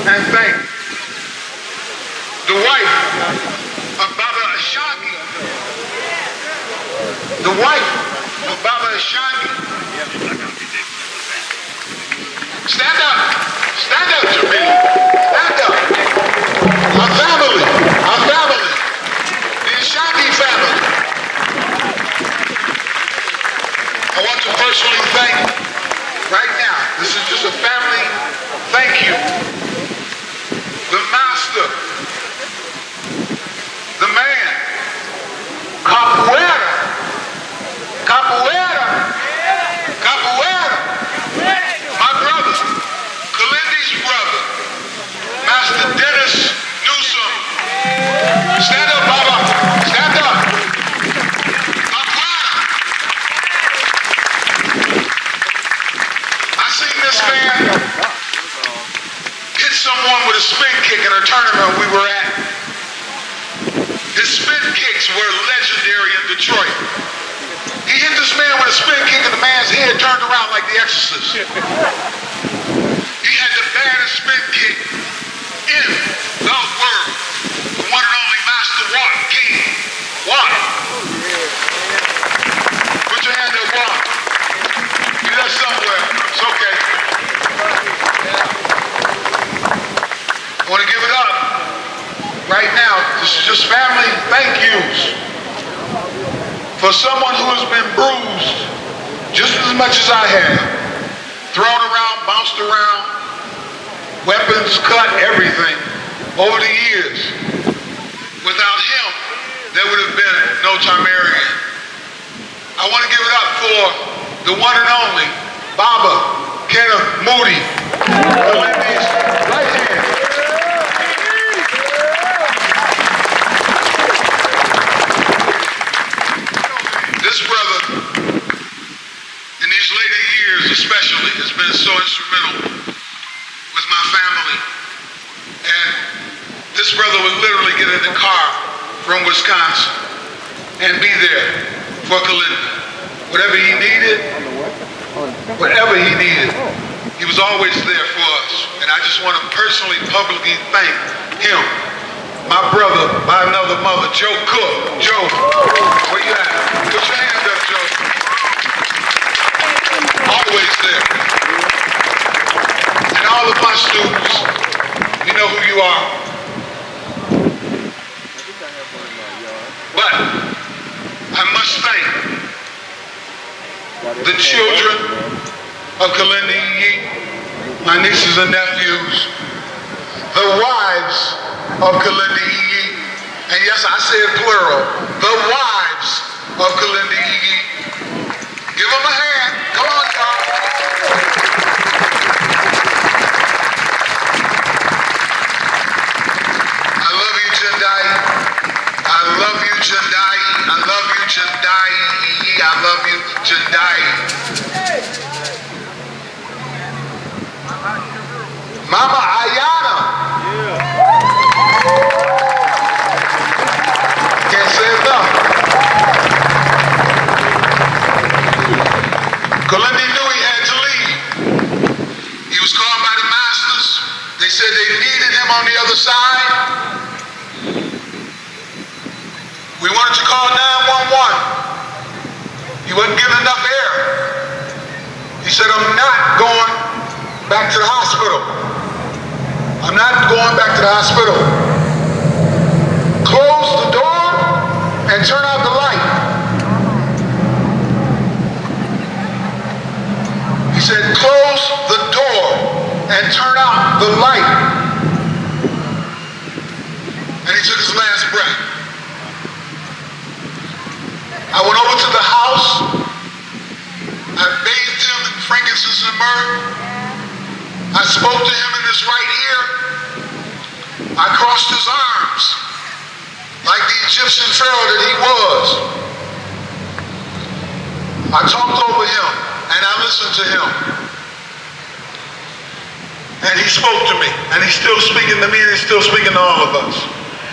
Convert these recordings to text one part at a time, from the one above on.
and thank the wife of Baba Ashanti. The wife of Baba Ashanti. Stand up. Stand up, Jamil. Stand up. Our family. Our family. The Ashanti family. I want to personally thank, right now, this is just a family thank you, the master, the man, Capoeira, Capoeira, Capoeira, my brother, Kalindi's brother, Master Dennis Newsom. Stand up, Baba, stand up. Capoeira. I seen this man hit someone with a spin kick in a tournament we were at. His spin kicks were legendary in Detroit. He hit this man with a spin kick and the man's head turned around like The Exorcist. He had the baddest spin kick in the world. The one and only Master Watt King. Watt. Put your hand up, Watt. He's there somewhere. It's okay. I want to give it up right now. This is just family thank yous for someone who has been bruised just as much as I have. Thrown around, bounced around, weapons cut, everything over the years. Without him, there would have been no Tarmarian. I want to give it up for the one and only Baba Kenneth Moody. Kalindi's right hand. This brother, in these later years especially, has been so instrumental with my family. And this brother would literally get in the car from Wisconsin and be there for Kalindi. Whatever he needed, he was always there for us. And I just want to personally, publicly thank him. My brother by another mother, Joe Cook. Joe, where you at? Put your hand up, Joe. Always there. And all of my students, you know who you are. But I must thank the children of Kalindi, my nieces and nephews, the wives of Kalindi, and yes, I said plural, the wives of Kalindi. Give them a hand. Come on, y'all. I love you, Jendai. I love you, Jendai. I love you, Jendai. I love you, Jendai. Mama Ayana. Can't say enough. Kalindi knew he had to leave. He was called by the masters. They said they needed him on the other side. We wanted to call 911. He wasn't giving enough air. He said, I'm not going back to the hospital. I'm not going back to the hospital. Close the door and turn out the light. He said, close the door and turn out the light. And he took his last breath. I went over to the house. I bathed him in frankincense and myrrh. I spoke to him in his right ear. I crossed his arms like the Egyptian pharaoh that he was. I talked over him and I listened to him. And he spoke to me, and he's still speaking to me, and he's still speaking to all of us.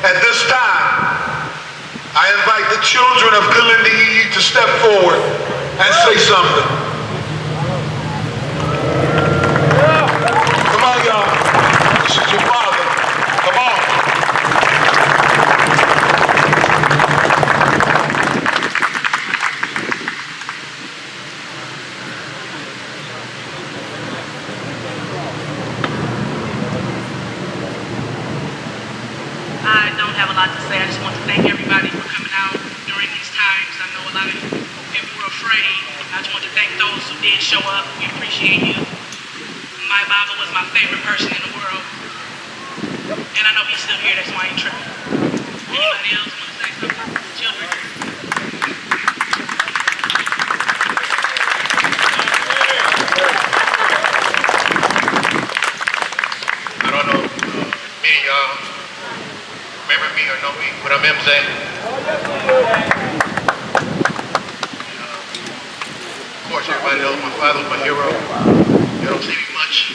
At this time, I invite the children of Kalindi to step forward and say something. Come on, y'all. This is your did show up. We appreciate you. My Baba was my favorite person in the world. And I know he's still here, that's why I ain't tripping. Anybody else want to say something? Children? I don't know if many of y'all remember me or know me, but I'm MZ. Of course, everybody knows my father was my hero. You don't see me much.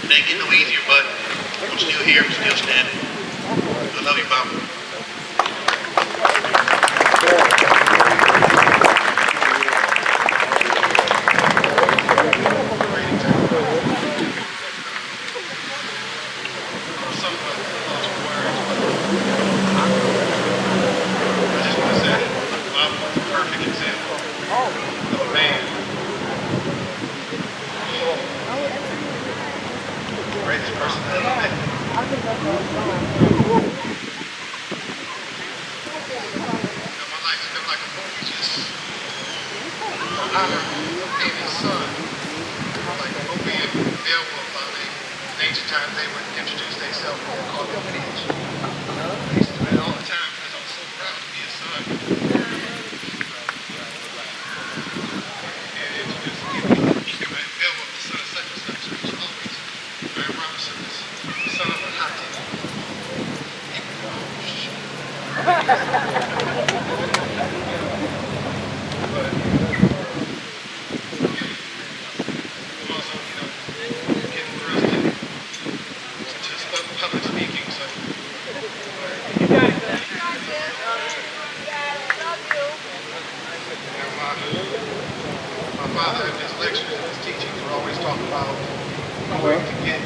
It ain't getting no easier, but I'm still here, I'm still standing. I love you, Mama. Greatest person I ever met. My life has been like a movie, just honor and his son. Like Opie and Beowulf, in ancient times they would introduce themselves and call them bitch. I used to do it all the time because I was so proud to be a son. And introduce Beowulf, the son of such and such, which always Aaron Robinson is the son of a hot public speaking, so my father in his lectures and his teachings would always talk about going to get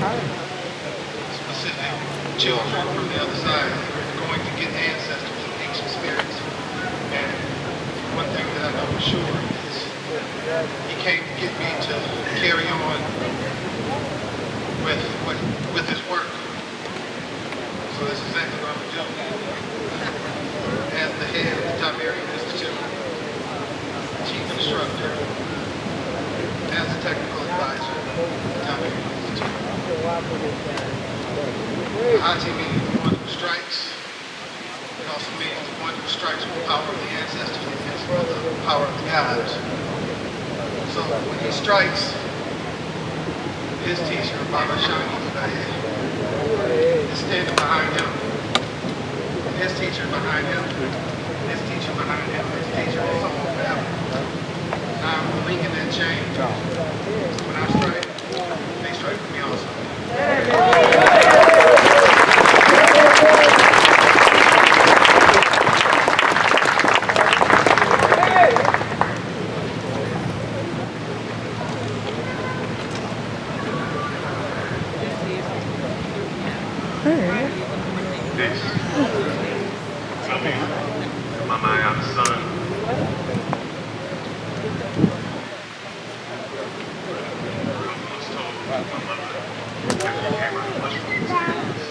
specific children from the other side, going to get ancestors from ancient spirits. And one thing that I know for sure is he came to get me to carry on with his work. So that's exactly what I'm doing. As the head of the Tiberian Institute, chief instructor, as a technical advisor of the Tiberian Institute. Hati means the one who strikes. It also means the one who strikes with the power of the ancestors against the power of the gods. So when he strikes, his teacher, Baba Shani is standing behind him. His teacher behind him. His teacher behind him. His teacher is on forever. Now I'm linking that chain. When I strike, they strike with me also. Mama, I am the son. I was told my mother, after he came out of the mushroom experience,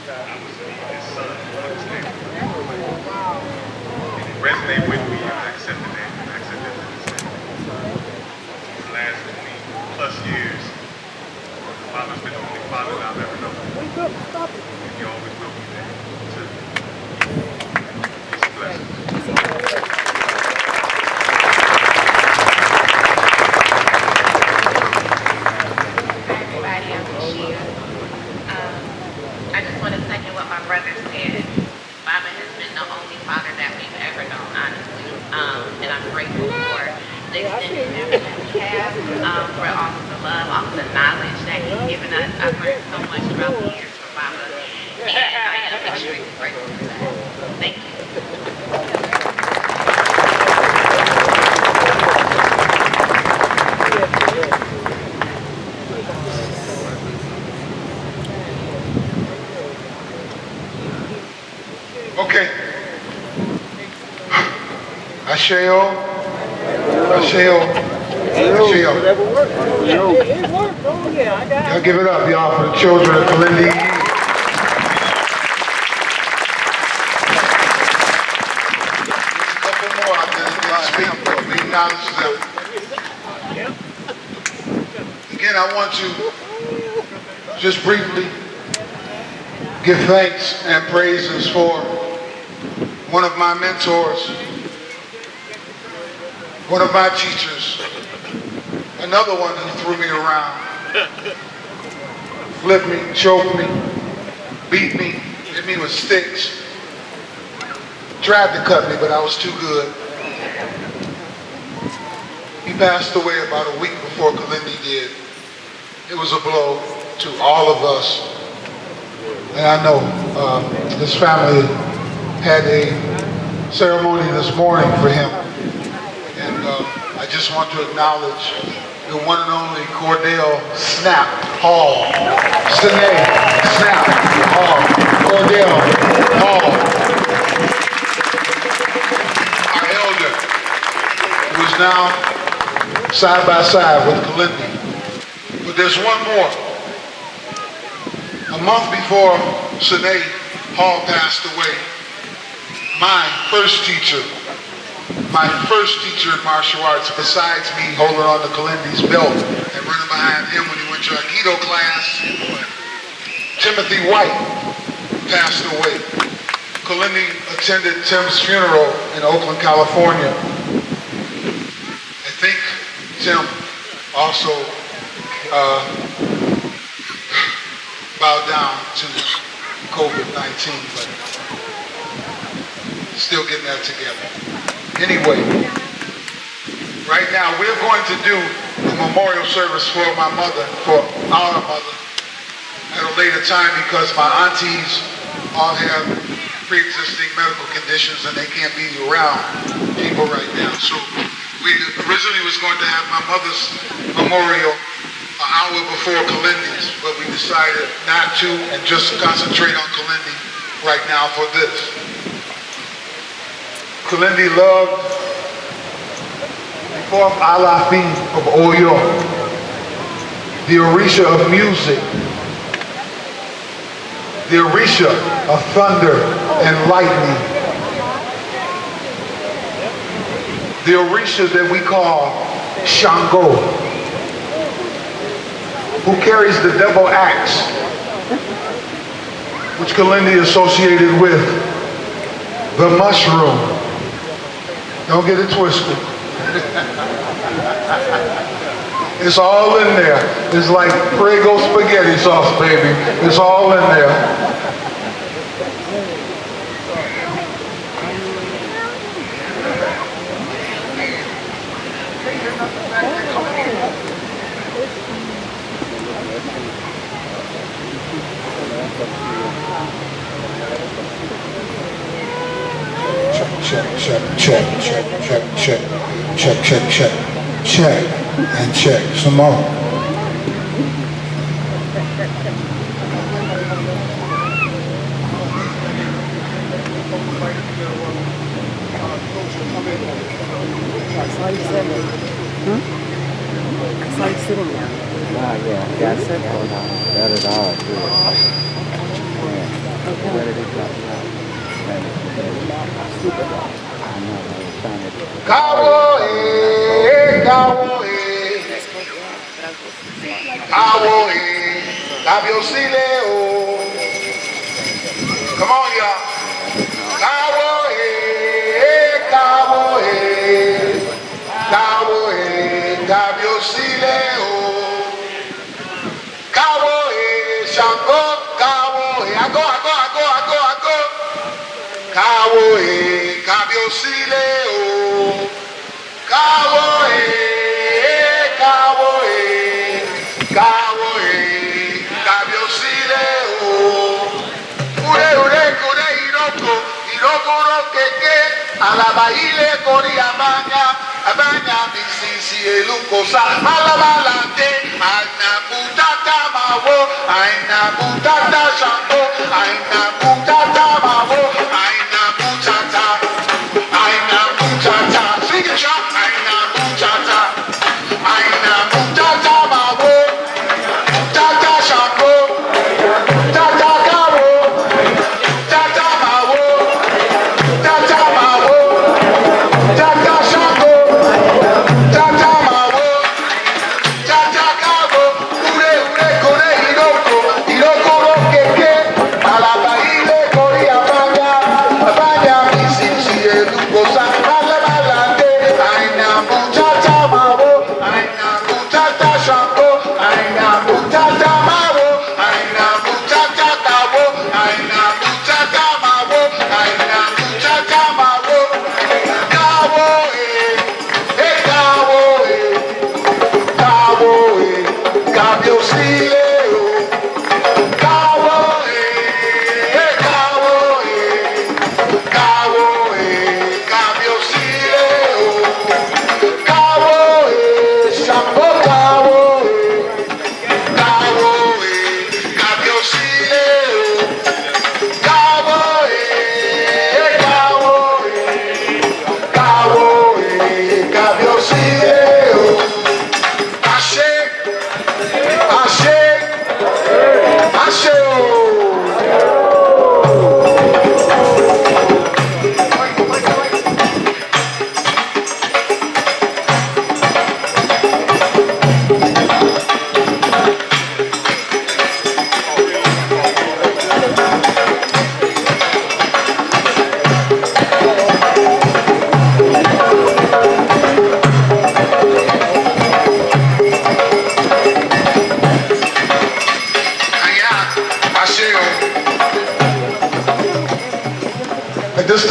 I was his son. And it resonated with me, and I accepted that. I accepted that. For the last 20 plus years, my father's been the only father that I've ever known. And he always told me that. It's a blessing. Everybody, I'm Shia. I just want to second what my brother said. Baba has been the only father that we've ever known, honestly. And I'm grateful for the extended family that we have, for all of the love, all of the knowledge that he's given us. I've learned so much throughout the years from Baba, and I am extremely grateful for that. Thank you. Okay. Asheo. Asheo. Asheo. It worked. Oh yeah, I got it. Y'all give it up, y'all, for the children of Kalindi. A couple more out there. again, I want to just briefly give thanks and praises for one of my mentors, one of my teachers, another one who threw me around, flipped me, choked me, beat me, hit me with sticks, tried to cut me, but I was too good. He passed away about a week before Kalindi did. It was a blow to all of us. And I know his family had a ceremony this morning for him. And I just want to acknowledge the one and only Cordell Snap Hall. Sinead Snap Hall. Cordell Hall. Our elder, who is now side by side with Kalindi. But there's one more. A month before Sinead Hall passed away, my first teacher in martial arts, besides me holding on to Kalindi's belt and running behind him when he went to Aikido class, Timothy White passed away. Kalindi attended Tim's funeral in Oakland, California. I think Tim also bowed down to COVID-19, but still getting that together. Anyway, right now we're going to do a memorial service for my mother, for our mother, at a later time because my aunties all have pre-existing medical conditions and they can't be around people right now. So we originally was going to have my mother's memorial an hour before Kalindi's, but we decided not to and just concentrate on Kalindi right now for this. Kalindi loved the form Alafi of Oyo, the Orisha of music, the Orisha of thunder and lightning, the Orisha that we call Shango, who carries the double axe, which Kalindi associated with the mushroom. Don't get it twisted. It's all in there. It's like Prego spaghetti sauce, baby. It's all in there. Check, and check. Some more. I saw you sitting. I saw you sitting there. Oh, yeah. Yeah, I said that is all. Kawo Gabiosile o. Come on, y'all. Kawo Gabiosile o. Kawo Shango Kawo I go. Kawo Gabiosile o. Kawo Gabiosile o. Ure iroko keke alabaile kori abanya misisi eluko sa malabalante aina butata mawo aina butata shango aina butata mawo aina butata sing it y'all aina butata mawo butata shango butata kawo butata mawo butata shango butata mawo butata kawo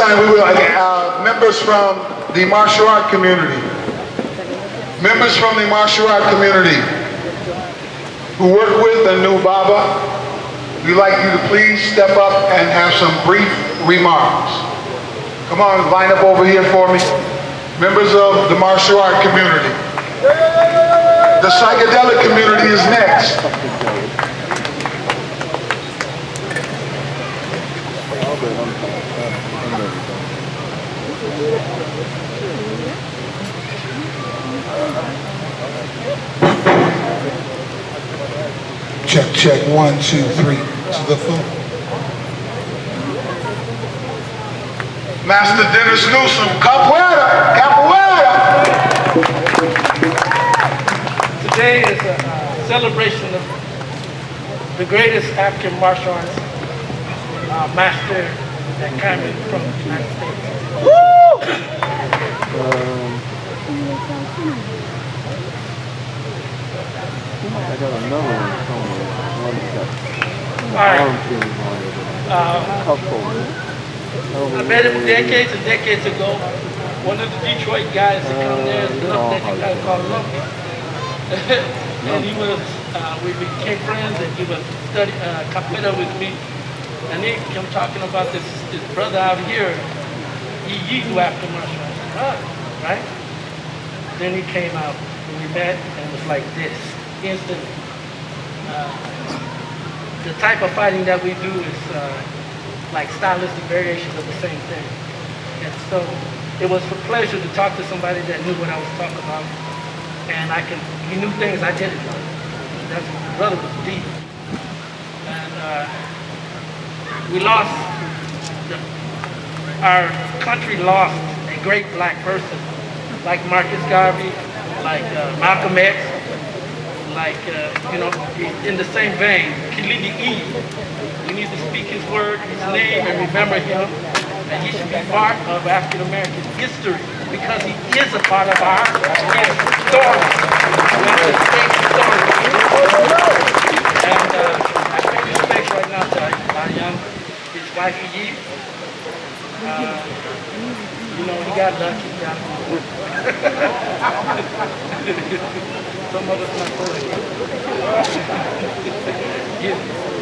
time, we would like members from the martial art community. Members from the martial art community who work with the new Baba, we'd like you to please step up and have some brief remarks. Come on, line up over here for me. Members of the martial art community. The psychedelic community is next. Check, check, 1, 2, 3, to the phone. Master Dennis Newsom, capoeira, capoeira. Today is a celebration of the greatest African martial arts master that came in from the United States. I got another one somewhere. One that's All right. arm thing on it. Couple. I met him decades and decades ago. One of the Detroit guys that come there and looked at you guys called Lumpy. And he was, we became friends and he was studying capoeira with me. And he kept talking about this brother out here, he do after martial arts, right? Then he came out and we met and it was like this, instant. The type of fighting that we do is like stylistic variations of the same thing. And so it was a pleasure to talk to somebody that knew what I was talking about. And he knew things I didn't know. That's, the brother was deep. And we lost, our country lost a great black person, like Marcus Garvey, like Malcolm X, like, in the same vein, Kilidi E. We need to speak his word, his name, and remember him. And he should be part of African American history because he is a part of our story. We have to stay story. And I pay respect right now to Young, his wife Eve. He got lucky. Some of us not so lucky.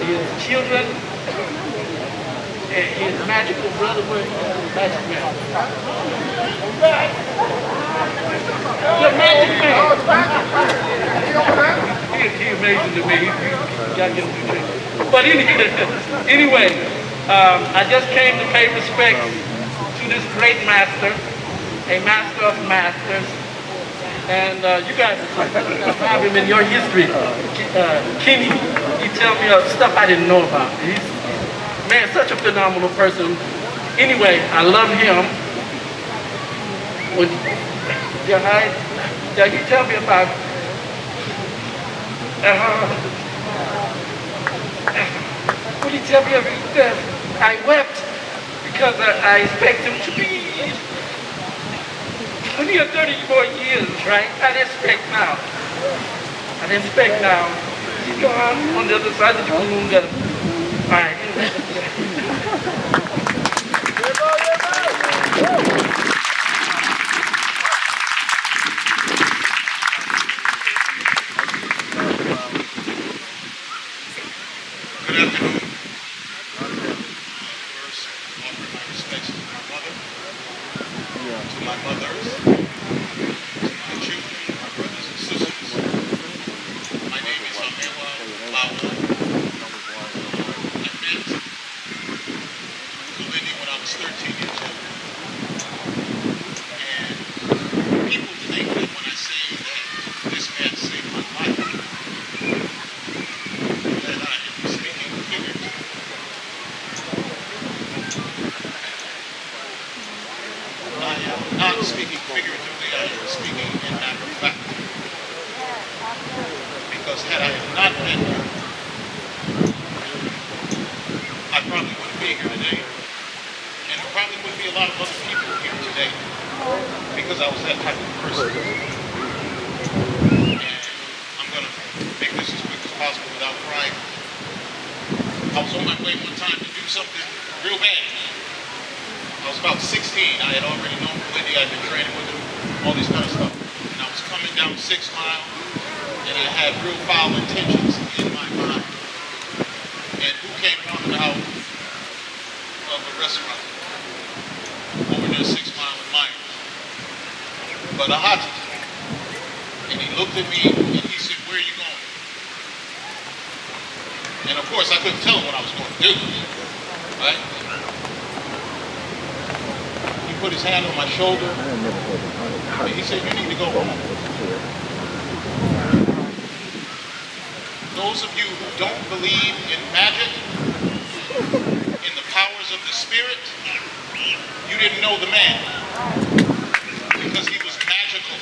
His children, and his magical brother, magic man. The magic man. He's amazing to me. He got him to do. But anyway, I just came to pay respect to this great master, a master of masters. And you guys have him in your history. Kenny, he tell me stuff I didn't know about. He's, man, such a phenomenal person. Anyway, I love him. When you tell me about when you tell me about that, I wept because I expect him to be 20 or 30 more years, right? I didn't expect now. He's gone on the other side of the Kulunga. All right. Good afternoon. First, offer my respects to my mother, to my mothers, to my children, my brothers and sisters. My name is Amewa Lawa. I met Kulini when I was 13 years old. And people think that when I say that this man saved my life, that I am speaking figuratively. I am not speaking figuratively, I am speaking in matter of fact. Because had I not met you, I probably wouldn't be here today. And there probably wouldn't be a lot of other people here today. Because I was that type of person. And I'm going to make this as quick as possible without crying. I was on my way one time to do something real bad. I was about 16. I had already known Lindy. I'd been training with him, all this kind of stuff. And I was coming down 6 Mile, and I had real foul intentions in my mind. And who came running out of a restaurant over near 6 Mile and Myers? But a hot. And he looked at me and he said, "Where are you going?" And of course, I couldn't tell him what I was going to do, right? He put his hand on my shoulder and he said, "You need to go home." Those of you who don't believe in magic, in the powers of the spirit, you didn't know the man, because he was magical.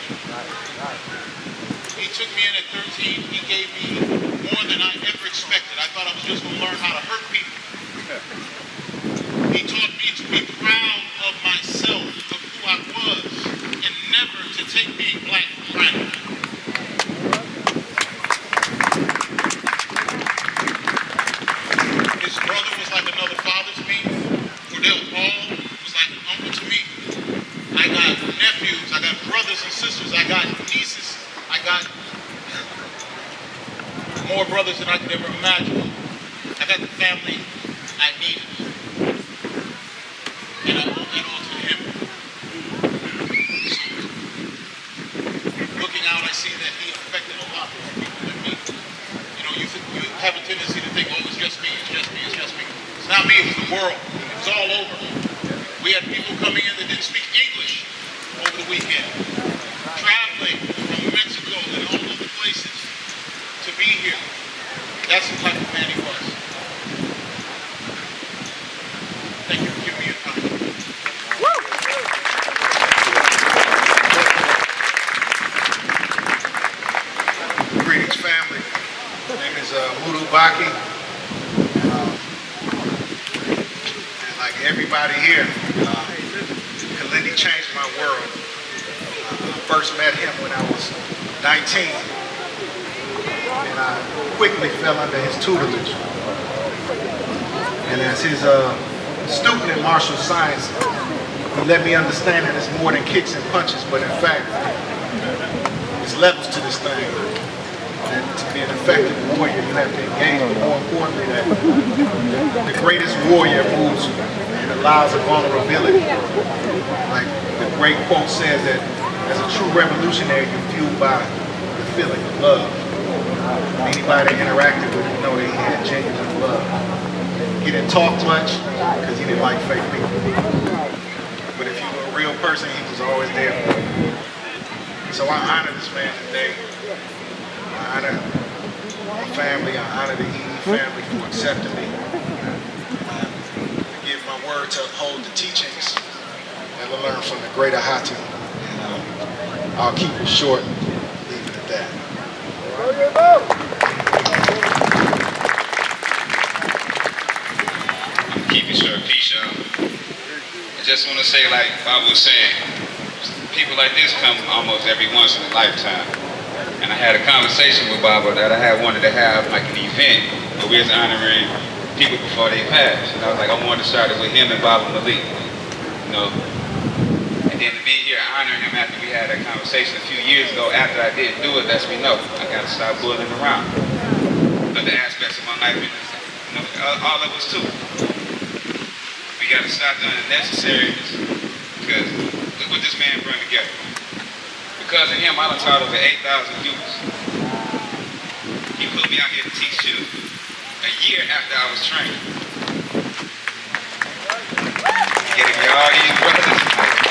He took me in at 13. He gave me more than I ever expected. I thought I was just going to learn how to hurt people. He taught me to be proud of myself, of who I was, and never to take being black for granted. His brother was like another father to me. Cordell Paul was like an uncle to me. I got nephews, I got brothers and sisters, I got nieces, I got more brothers than I could ever imagine. I got the family I needed. And I owe it all to him. So, looking out, I see that he affected a lot more people than me. You know, you have a tendency to think, oh, it's just me, it's just me, it's just me. It's not me, it was the world. It was all over. We had people coming in that didn't speak English over the weekend, traveling from Mexico and all other places to be here. That's the type of man he was. Thank you for giving me your time. Greetings, family. My name is Mudu Baki. And like everybody here, Kalindi changed my world. I first met him when I was 19. And I quickly fell under his tutelage. And as his student in martial science, he let me understand that it's more than kicks and punches, but in fact, there's levels to this thing. And to be an effective warrior, you have to engage, but more importantly, that the greatest warrior moves in the lives of vulnerability. Like the great quote says that as a true revolutionary, you're fueled by the feeling of love. Anybody that interacted with him know that he had genuine love. He didn't talk much because he didn't like fake people. But if you were a real person, he was always there for you. So I honor this man today. I honor my family. I honor the EE family for accepting me. I give my word to uphold the teachings that I learned from the great Ahati. And I'll keep it short, leave it at that. Keep it short, peace, y'all. I just want to say, like Bob was saying, people like this come almost every once in a lifetime. And I had a conversation with Baba that I had wanted to have like an event where we was honoring people before they passed. And I was like, I wanted to start it with him and Baba Malik, you know. And then to be here honoring him after we had that conversation a few years ago, after I didn't do it, lets me know I got to stop bullying around. But the aspects of my life, you know, all of us too. We got to stop doing the necessaries, because look what this man brought together. Because of him, I done taught over 8,000 youths. He put me out here to teach you a year after I was trained. Getting me all these brothers.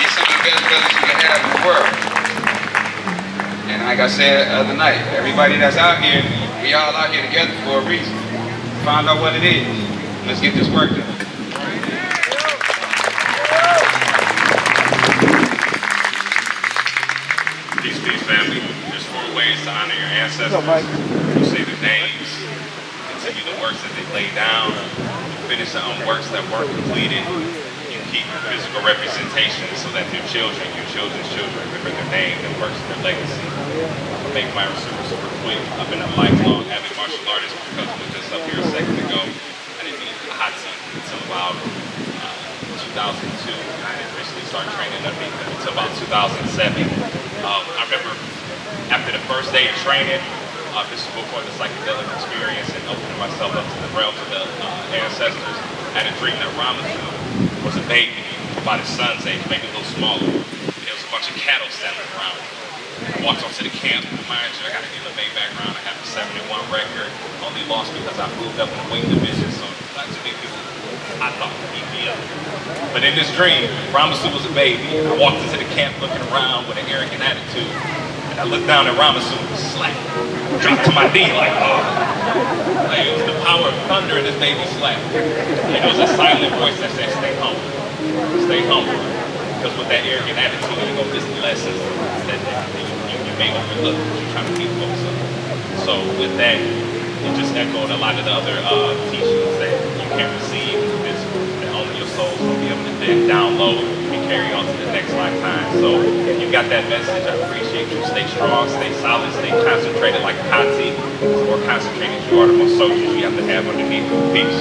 These some of the best brothers you can have in the world. And like I said the other night, everybody that's out here, we all out here together for a reason. Find out what it is. Let's get this work done. Peace, family. There's 4 ways to honor your ancestors. You say the names, continue the works that they laid down, finish the works that weren't completed. You keep physical representation so that your children's children remember their name, their works, and their legacy. I'll make my super quick. I've been a lifelong avid martial artist. Because we were just up here a second ago. I didn't mean Ahati until about 2002. I officially started training underneath him until about 2007. I remember after the first day of training, this was before the psychedelic experience and opening myself up to the realms of the ancestors. I had a dream that Ramasu was a baby, about his son's age, maybe a little smaller. There was a bunch of cattle standing around. I walked onto the camp. Mind you, I got an MMA background. I have a 71 record. Only lost because I moved up in the weight division, so not too many people I thought would beat me up. But in this dream, Ramasu was a baby. I walked into the camp looking around with an arrogant attitude. And I looked down at Ramasu and slapped. Dropped to my knee like, oh. Like it was the power of thunder in this baby slap. And it was a silent voice that said, stay humble. Stay humble. Because with that arrogant attitude, you're going to miss the lessons that you may overlook because you're trying to keep folks up. So with that, it just echoed a lot of the other teachings that you can't receive in the physical, that only your soul's going to be able to then download and carry on to the next lifetime. So if you got that message, I appreciate you. Stay strong, stay solid, stay concentrated like Kati. The more concentrated you are, the more soldiers you have to have underneath. Peace.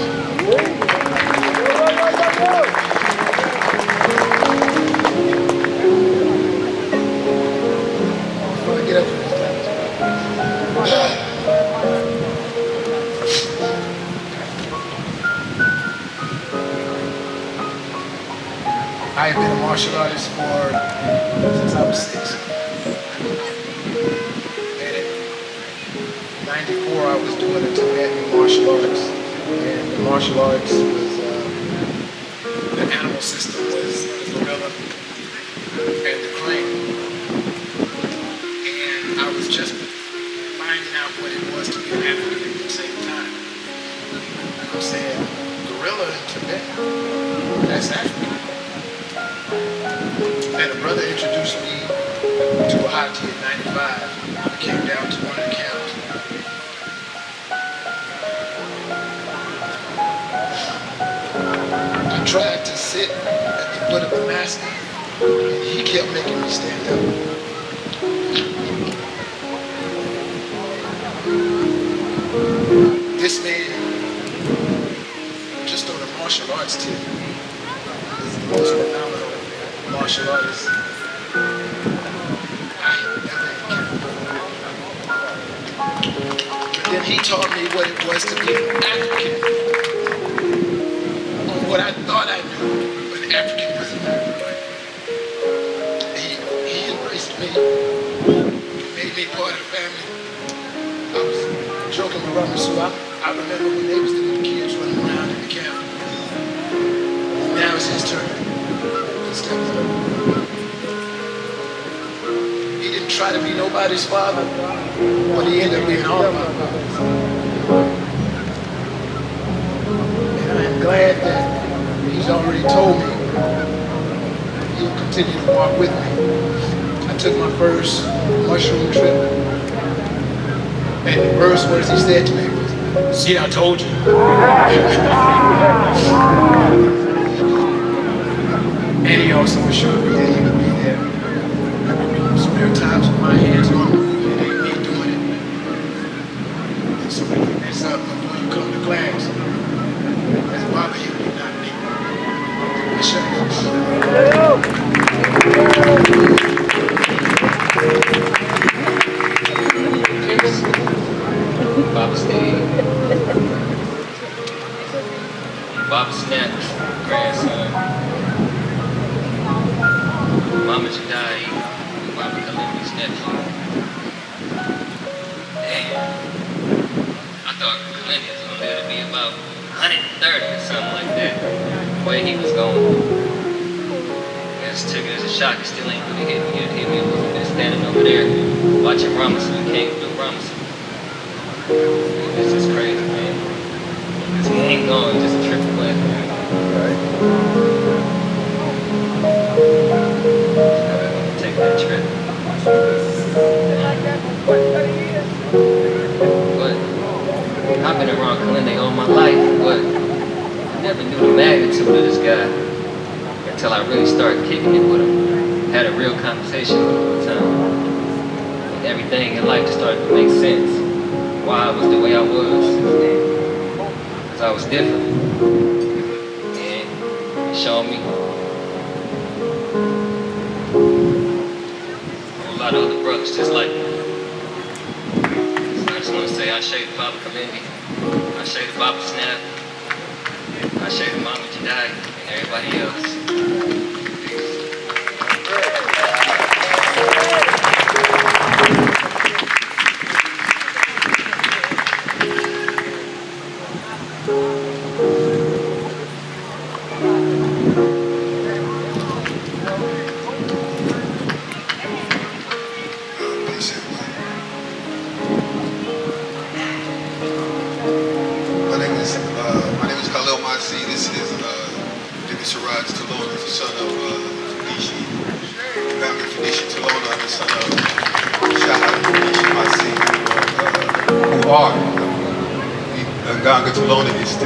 Get up. I have been a martial artist since I was 6. And in '94 I was doing a Tibetan martial arts. And the martial arts was, the animal system was the gorilla and the crane. And I was just finding out what it was to be an African at the same time. I'm saying, gorilla in Tibet, that's African. And a brother introduced me to a hot tea in '95. I came down to one of the camps. I tried to sit at the foot of the master, and he kept making me stand up. This man, just on a martial arts tip, is the most phenomenal martial artist I have ever encountered. But then he taught me what it was to be an African. On what I thought I knew, but an African was an African. He embraced me, made me part of the family. I was joking with Ramasu. I remember when they was the little kids running around in the camp. Now it's his turn. He didn't try to be nobody's father, but he ended up being all of my fathers. And I am glad that he's already told me he'll continue to walk with me. I took my first mushroom trip, and the first words he said to me was, "See, I told you." And he also assured me that he would be there. So there are times when my hands don't move, it ain't me doing it. And so when you mess up before you come to class, that's Baba Hewlett, not me. I shut up. Baba Steve. Baba Snaps, grandson. Mama Jadai, Baba Kalimbi's nephew. Damn. I thought Kalimbi was gonna live to be about 130 or something like that. The way he was going. I just took it as a shock. It still ain't really hit me. It hit me. I was just standing over there watching Ramasu. King do Ramasu. It's just crazy, man. This he ain't going, just a trip away. Take that trip. But I've been around Kalinde all my life, but I never knew the magnitude of this guy until I really started kicking it with him. Had a real conversation with him one time. And everything in life just started to make sense. Why I was the way I was. Because I was different. And shown me. A lot of other brothers just like me. So I just want to say I share the Baba Kalindi, I share the Baba Snap, I share the Mama Jedi, and everybody else. My name is Khalil Masi. This is David Siraj Talona, the son of Fidishi. Family Fidishi Talona, the son of Shahad Fidishi Masi, who are Ganga Talona is still.